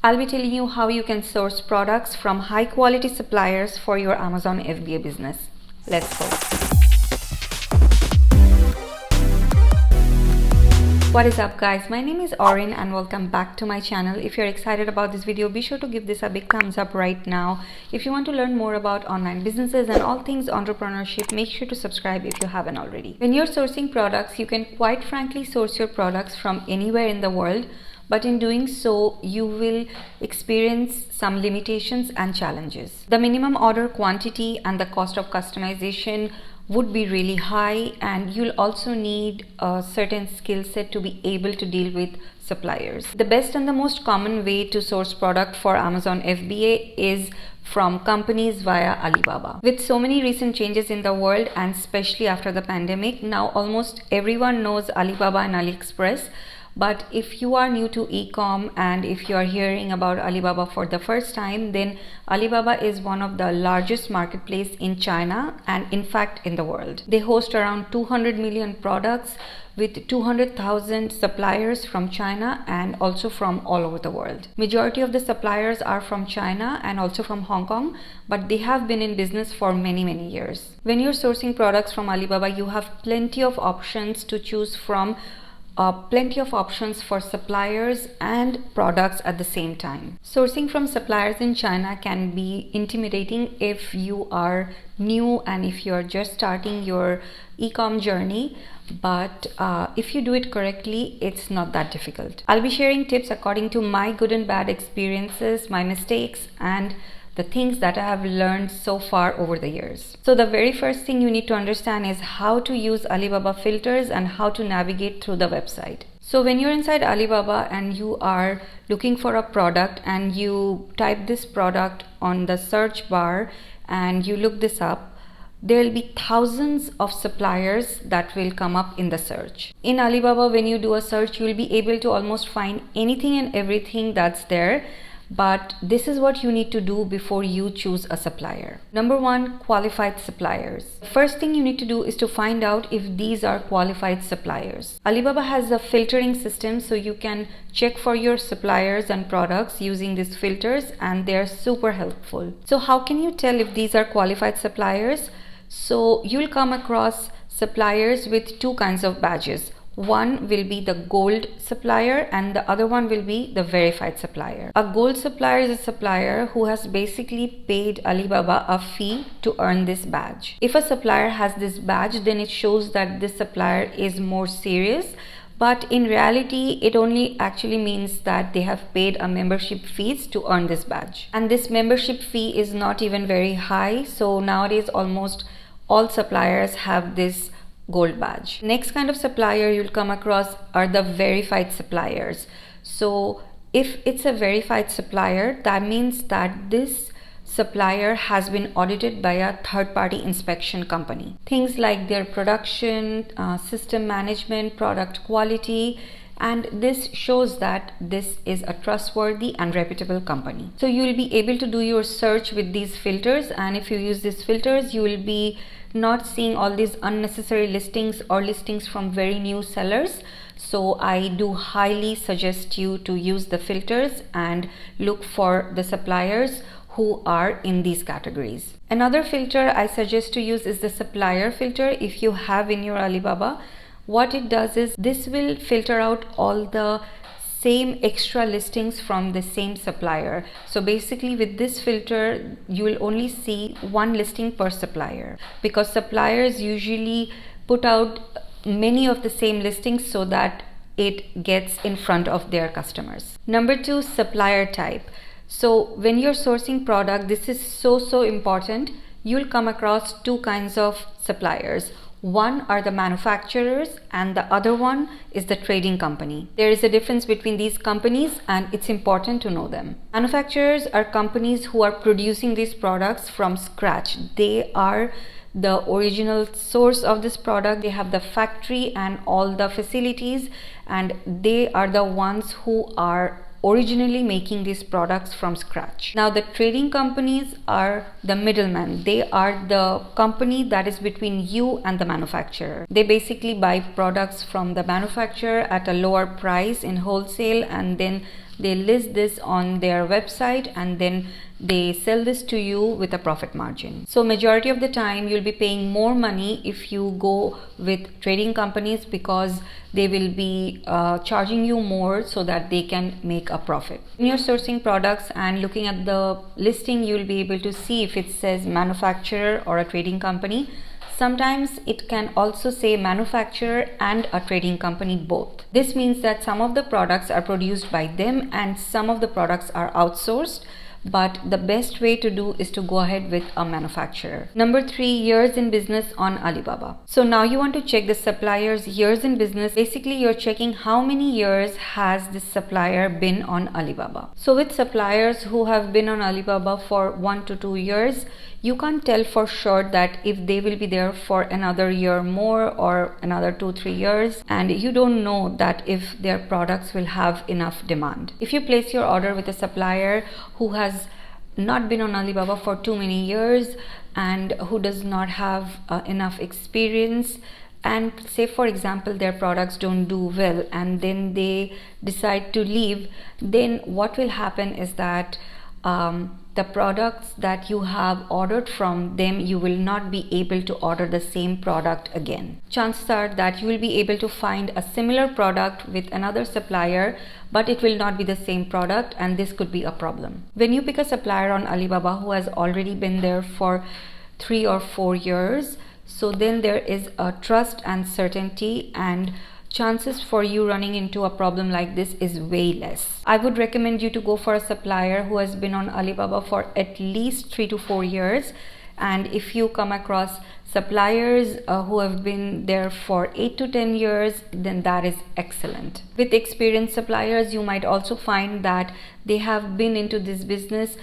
I'll be telling you how you can source products from high quality suppliers for your Amazon FBA business. Let's go. What is up guys, my name is Orin and welcome back to my channel. If you're excited about this video, be sure to give this a big thumbs up right now. If you want to learn more about online businesses and all things entrepreneurship, make sure to subscribe if you haven't already. When you're sourcing products, you can quite frankly source your products from anywhere in the world, but in doing so, you will experience some limitations and challenges. The minimum order quantity and the cost of customization would be really high, and you'll also need a certain skill set to be able to deal with suppliers. The best and the most common way to source product for Amazon FBA is from companies via Alibaba. With so many recent changes in the world, and especially after the pandemic, now almost everyone knows Alibaba and AliExpress. But if you are new to e-com and if you are hearing about Alibaba for the first time, then Alibaba is one of the largest marketplace in China and in fact in the world. They host around 200 million products with 200,000 suppliers from China and also from all over the world. Majority of the suppliers are from China and also from Hong Kong, but they have been in business for many years. When you're sourcing products from Alibaba, you have plenty of options to choose from. Plenty of options for suppliers and products at the same time. Sourcing from suppliers in China can be intimidating if you are new and if you are just starting your e-com journey, but if you do it correctly, it's not that difficult. I'll be sharing tips according to my good and bad experiences, my mistakes, and the things that I have learned so far over the years. So the very first thing you need to understand is how to use Alibaba filters and how to navigate through the website. So when you're inside Alibaba and you are looking for a product and you type this product on the search bar and you look this up, there will be thousands of suppliers that will come up in the search. In Alibaba, when you do a search, you will be able to almost find anything and everything that's there. But this is what you need to do before you choose a supplier. Number one, qualified suppliers. First thing you need to do is to find out if these are qualified suppliers. Alibaba has a filtering system, so you can check for your suppliers and products using these filters, and they're super helpful. So how can you tell if these are qualified suppliers? So you'll come across suppliers with two kinds of badges. One will be the gold supplier and the other one will be the verified supplier. A gold supplier is a supplier who has basically paid Alibaba a fee to earn this badge. If a supplier has this badge, then it shows that this supplier is more serious. But in reality, it only actually means that they have paid a membership fees to earn this badge. And this membership fee is not even very high. So nowadays, almost all suppliers have this gold badge. Next kind of supplier you'll come across are the verified suppliers. So if it's a verified supplier, that means that this supplier has been audited by a third-party inspection company. Things like their production, system management, product quality, and this shows that this is a trustworthy and reputable company. So you will be able to do your search with these filters, and if you use these filters, you will be not seeing all these unnecessary listings or listings from very new sellers. So I do highly suggest you to use the filters and look for the suppliers who are in these categories. Another filter I suggest to use is the supplier filter. If you have in your Alibaba, what it does is this will filter out all the same extra listings from the same supplier. So basically with this filter, you will only see one listing per supplier, because suppliers usually put out many of the same listings so that it gets in front of their customers. Number two, supplier type. So when you're sourcing product, this is so important. You'll come across two kinds of suppliers. One are the manufacturers and the other one is the trading company. There is a difference between these companies and it's important to know them. Manufacturers are companies who are producing these products from scratch. They are the original source of this product. They have the factory and all the facilities, and they are the ones who are originally making these products from scratch. Now the trading companies are the middlemen. They are the company that is between you and the manufacturer. They basically buy products from the manufacturer at a lower price in wholesale and then they list this on their website and then they sell this to you with a profit margin. So majority of the time you'll be paying more money if you go with trading companies, because they will be charging you more so that they can make a profit. When you're sourcing products and looking at the listing, you'll be able to see if it says manufacturer or a trading company. Sometimes it can also say manufacturer and a trading company both. This means that some of the products are produced by them and some of the products are outsourced. But the best way to do is to go ahead with a manufacturer. Number 3, years in business on Alibaba. So now you want to check the supplier's years in business. Basically, you're checking how many years has this supplier been on Alibaba. So with suppliers who have been on Alibaba for 1 to 2 years, you can't tell for sure that if they will be there for another year more or another 2-3 years, and you don't know that if their products will have enough demand. If you place your order with a supplier who has not been on Alibaba for too many years and who does not have enough experience, and say for example their products don't do well and then they decide to leave, then what will happen is that the products that you have ordered from them, you will not be able to order the same product again. Chances are that you will be able to find a similar product with another supplier, but it will not be the same product, and this could be a problem. When you pick a supplier on Alibaba who has already been there for 3 or 4 years, so then there is a trust and certainty, and chances for you running into a problem like this is way less. I would recommend you to go for a supplier who has been on Alibaba for at least 3 to 4 years. And if you come across suppliers who have been there for 8 to 10 years, then that is excellent. With experienced suppliers, you might also find that they have been into this business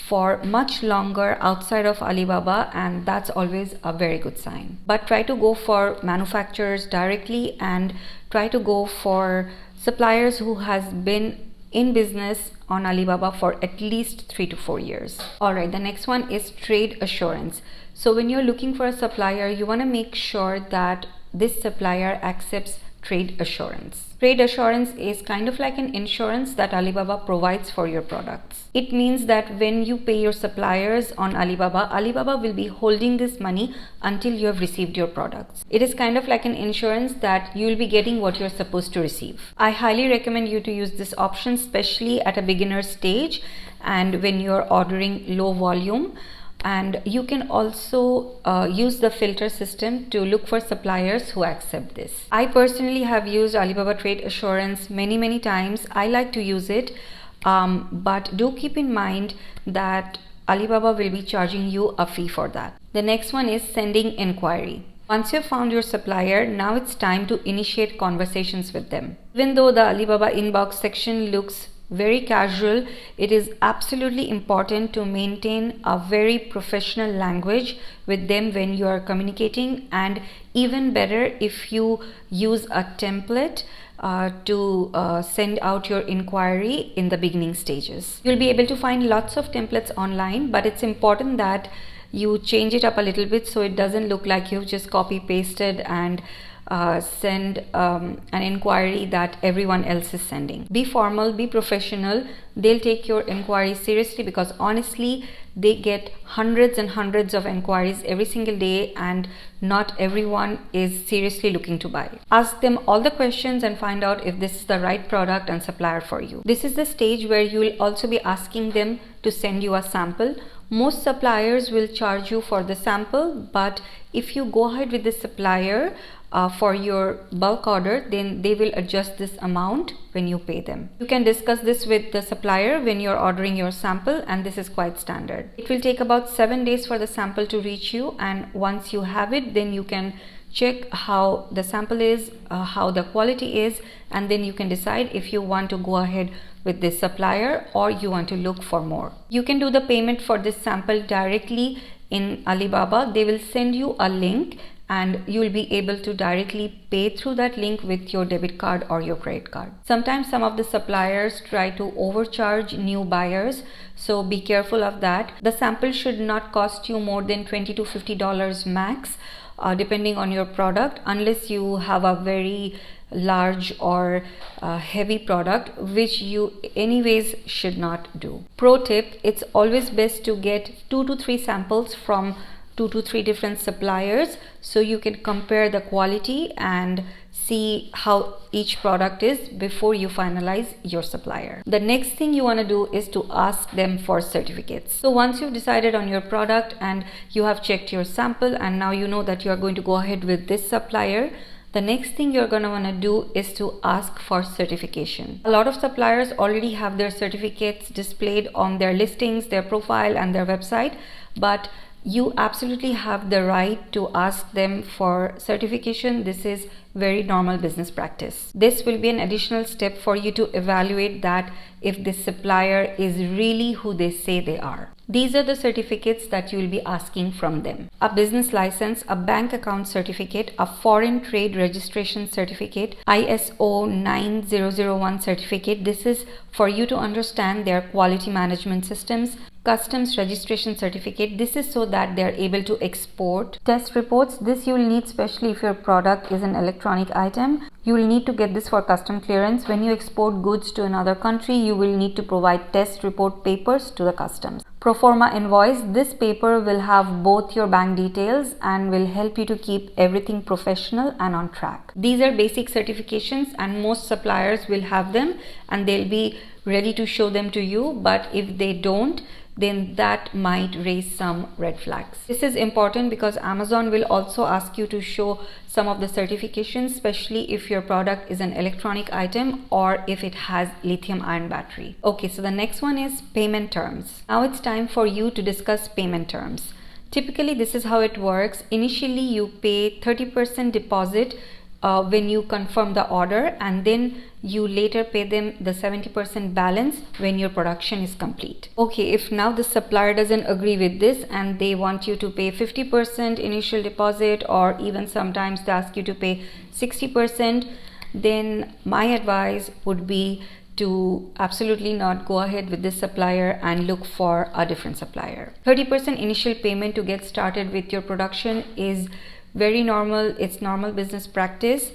for much longer outside of Alibaba, and that's always a very good sign. But try to go for manufacturers directly and try to go for suppliers who has been in business on Alibaba for at least 3 to 4 years. Alright, the next one is trade assurance. So when you're looking for a supplier, you want to make sure that this supplier accepts trade assurance. Trade assurance is kind of like an insurance that Alibaba provides for your products. It means that when you pay your suppliers on Alibaba, Alibaba will be holding this money until you have received your products. It is kind of like an insurance that you will be getting what you're supposed to receive. I highly recommend you to use this option, especially at a beginner stage and when you're ordering low volume. And you can also use the filter system to look for suppliers who accept this. I personally have used Alibaba Trade Assurance many times. I like to use it, but do keep in mind that Alibaba will be charging you a fee for that. The next one is sending inquiry. Once you've found your supplier, now it's time to initiate conversations with them. Even though the Alibaba inbox section looks very casual, it is absolutely important to maintain a very professional language with them when you are communicating, and even better if you use a template to send out your inquiry in the beginning stages. You'll be able to find lots of templates online, but it's important that you change it up a little bit so it doesn't look like you've just copy pasted and send an inquiry that everyone else is sending. Be formal, be professional. They'll take your inquiry seriously, because honestly they get hundreds and hundreds of inquiries every single day, and not everyone is seriously looking to buy. Ask them all the questions and find out if this is the right product and supplier for you. This is the stage where you will also be asking them to send you a sample. Most suppliers will charge you for the sample, but if you go ahead with the supplier for your bulk order, then they will adjust this amount when you pay them. You can discuss this with the supplier when you're ordering your sample, and this is quite standard. It will take about 7 days for the sample to reach you, and once you have it, then you can check how the sample is, how the quality is, and then you can decide if you want to go ahead with this supplier or you want to look for more. You can do the payment for this sample directly in Alibaba. They will send you a link and you will be able to directly pay through that link with your debit card or your credit card. Sometimes some of the suppliers try to overcharge new buyers, so be careful of that. The sample should not cost you more than $20 to $50 max, depending on your product, unless you have a very large or heavy product, which you anyways should not do. Pro tip, it's always best to get 2 to 3 samples from 2 to 3 different suppliers so you can compare the quality and see how each product is before you finalize your supplier. The next thing you want to do is to ask them for certificates. So once you've decided on your product and you have checked your sample and now you know that you are going to go ahead with this supplier, the next thing you're going to want to do is to ask for certification. A lot of suppliers already have their certificates displayed on their listings, their profile and their website, but you absolutely have the right to ask them for certification. This is very normal business practice. This will be an additional step for you to evaluate that if this supplier is really who they say they are. These are the certificates that you will be asking from them. A business license, a bank account certificate, a foreign trade registration certificate, ISO 9001 certificate. This is for you to understand their quality management systems. Customs registration certificate. This is so that they are able to export. Test reports. This you will need especially if your product is an electronic item. You will need to get this for custom clearance. When you export goods to another country, you will need to provide test report papers to the customs. Proforma invoice. This paper will have both your bank details and will help you to keep everything professional and on track. These are basic certifications and most suppliers will have them and they'll be ready to show them to you, but if they don't, then that might raise some red flags. This is important because Amazon will also ask you to show some of the certifications, especially if your product is an electronic item or if it has lithium ion battery. Okay, so the next one is payment terms. Now it's time for you to discuss payment terms. Typically, this is how it works. Initially, you pay 30% deposit when you confirm the order, and then you later pay them the 70% balance when your production is complete. Okay, if now the supplier doesn't agree with this and they want you to pay 50% initial deposit, or even sometimes they ask you to pay 60%, then my advice would be to absolutely not go ahead with this supplier and look for a different supplier. 30% initial payment to get started with your production is very normal. It's normal business practice,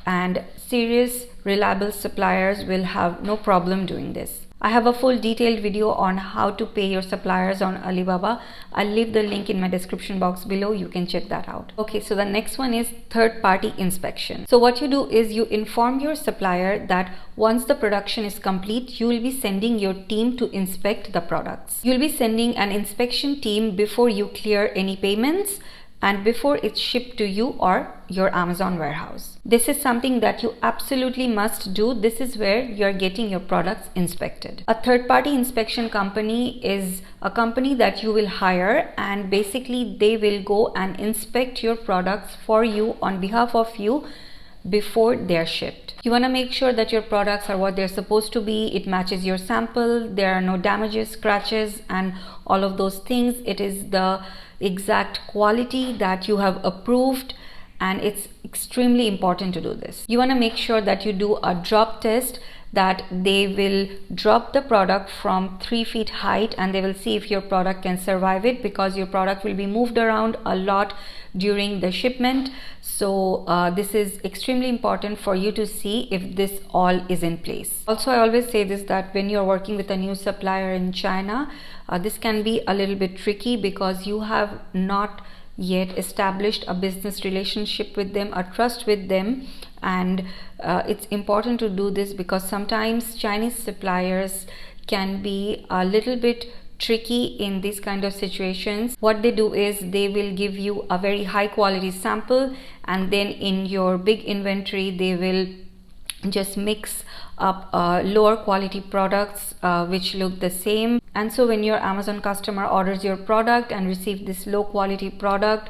and serious reliable suppliers will have no problem doing this. I have a full detailed video on how to pay your suppliers on Alibaba. I'll leave the link in my description box below. You can check that out. Okay, so the next one is third-party inspection. So what you do is you inform your supplier that once the production is complete, you will be sending your team to inspect the products. You'll be sending an inspection team before you clear any payments and before it's shipped to you or your Amazon warehouse. This is something that you absolutely must do. This is where you're getting your products inspected. A third-party inspection company is a company that you will hire, and basically they will go and inspect your products for you on behalf of you before they're shipped. You want to make sure that your products are what they're supposed to be. It matches your sample, there are no damages, scratches, and all of those things. It is the exact quality that you have approved, and it's extremely important to do this. You want to make sure that you do a drop test, that they will drop the product from 3 feet height and they will see if your product can survive it, because your product will be moved around a lot during the shipment. So this is extremely important for you to see if this all is in place. Also, I always say this, that when you're working with a new supplier in China, this can be a little bit tricky because you have not yet established a business relationship with them, a trust with them, and it's important to do this because sometimes Chinese suppliers can be a little bit tricky in these kind of situations. What they do is they will give you a very high quality sample, and then in your big inventory they will just mix up lower quality products which look the same. And so when your Amazon customer orders your product and receive this low quality product,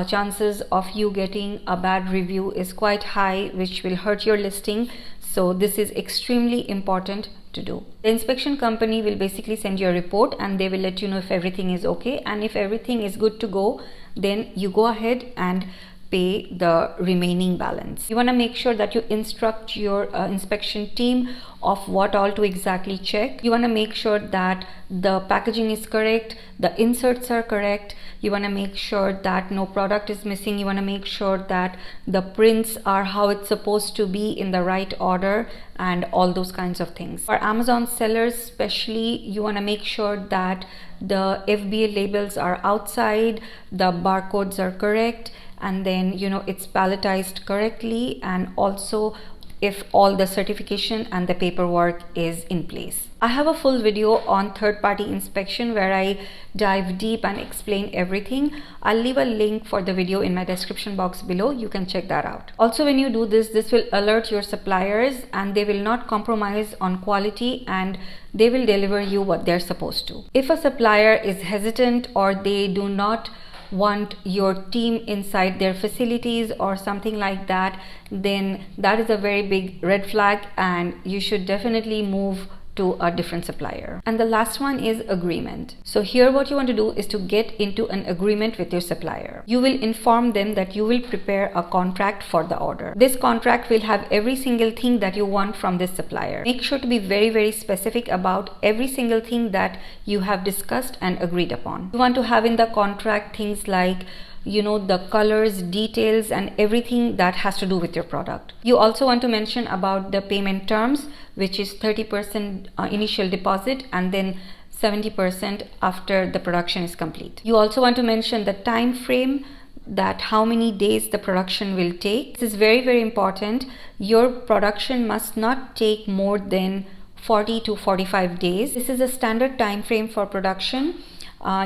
chances of you getting a bad review is quite high, which will hurt your listing. So this is extremely important to do. The inspection company will basically send you a report and they will let you know if everything is okay, and if everything is good to go, then you go ahead and pay the remaining balance. You want to make sure that you instruct your inspection team of what all to exactly check. You want to make sure that the packaging is correct, the inserts are correct. You want to make sure that no product is missing. You want to make sure that the prints are how it's supposed to be in the right order and all those kinds of things. For Amazon sellers especially, you want to make sure that the FBA labels are outside, the barcodes are correct, and then it's palletized correctly, and also if all the certification and the paperwork is in place. I have a full video on third-party inspection where I dive deep and explain everything. I'll leave a link for the video in my description box below. You can check that out. Also, when you do this will alert your suppliers, and they will not compromise on quality, and they will deliver you what they're supposed to. If a supplier is hesitant or they do not want your team inside their facilities or something like that, then that is a very big red flag, and you should definitely move to a different supplier. And the last one is agreement. So here what you want to do is to get into an agreement with your supplier. You will inform them that you will prepare a contract for the order. This contract will have every single thing that you want from this supplier. Make sure to be very, very specific about every single thing that you have discussed and agreed upon. You want to have in the contract things like the colors, details, and everything that has to do with your product. You also want to mention about the payment terms, which is 30% initial deposit and then 70% after the production is complete. You also want to mention the time frame, that how many days the production will take. This is very, very important. Your production must not take more than 40 to 45 days. This is a standard time frame for production.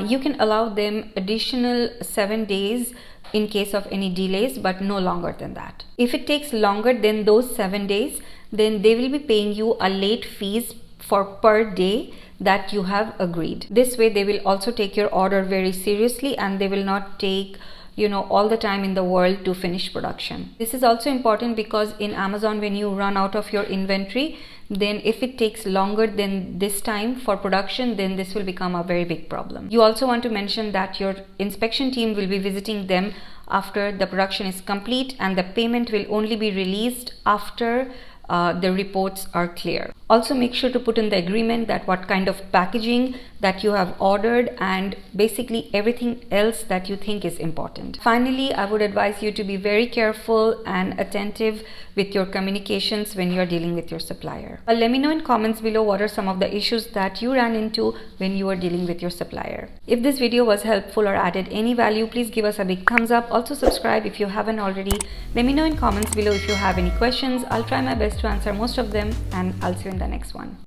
You can allow them additional 7 days in case of any delays, but no longer than that. If it takes longer than those 7 days, then they will be paying you a late fees for per day that you have agreed. This way they will also take your order very seriously, and they will not take all the time in the world to finish production. This is also important because in Amazon, when you run out of your inventory, then if it takes longer than this time for production, then this will become a very big problem. You also want to mention that your inspection team will be visiting them after the production is complete, and the payment will only be released after the reports are clear. Also make sure to put in the agreement that what kind of packaging that you have ordered, and basically everything else that you think is important. Finally, I would advise you to be very careful and attentive with your communications when you're dealing with your supplier. Well, let me know in comments below what are some of the issues that you ran into when you were dealing with your supplier. If this video was helpful or added any value, please give us a big thumbs up. Also subscribe if you haven't already. Let me know in comments below if you have any questions. I'll try my best to answer most of them, and I'll see you in the next one.